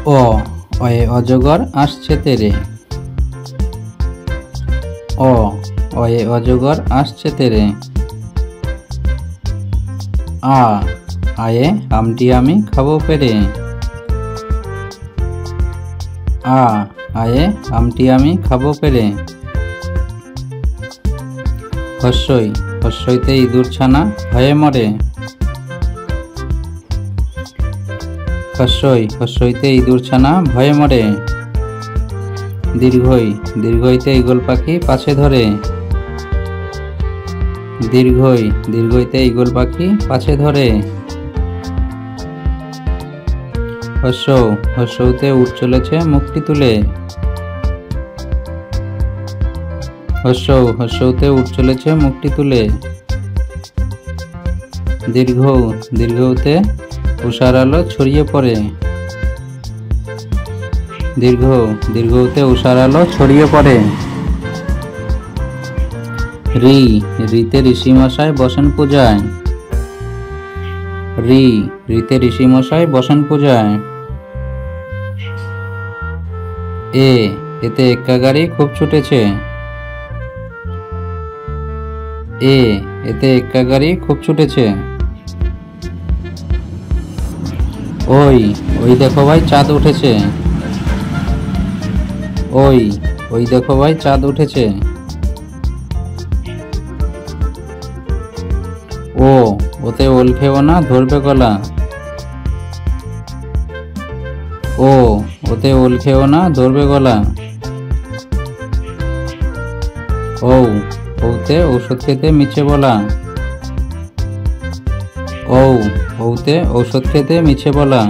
অ অয়ে অজগর আসছে তেরে। অ অয়ে অজগর আসছে তেরে। আ আয়ে আমটি আমি খাবো পেরে। আ আয়ে আমটি আমি খাবো পেরে। হস্যই হস্যইতে ইঁদুর ছানা ভয়ে মরে। হস্যই হস্যইতে ইঁদুর ছানা ভয়ে মরে। দীর্ঘই দীর্ঘইতে ঈগল পাখি পাছে ধরে। দীর্ঘই দীর্ঘইতে ঈগল পাখি পাছে ধরে। হস্য হস্যতে উঠ চলেছে মুখটি তুলে। হস্য হস্যতে উঠ চলেছে মুখটি তুলে। দীর্ঘ দীর্ঘতে উষার আলো ছড়িয়ে পড়ে। দীর্ঘ দীর্ঘতে উষার আলো ছড়িয়ে পড়ে। রি রিতে ঋষিমশাই বসেন পূজায়। রি রিতে ঋষিমশাই বসেন পূজায়। এ এতে এক্কা গাড়ি খুব ছুটেছে। এ এতে এক্কা গাড়ি খুব ছুটেছে। ওই ওই দেখো ভাই চাঁদ উঠেছে। ওই ওই দেখো ভাই চাঁদ উঠেছে। ও ওতে ওল খেও না ধরবে গলা। ও ওতে ওল খেও না ধরবে গলা। ঔ ওতে ঔষধ খেতে মিছে বলা। ঔ ওতে ঔষধ খেতে মিছে বলা।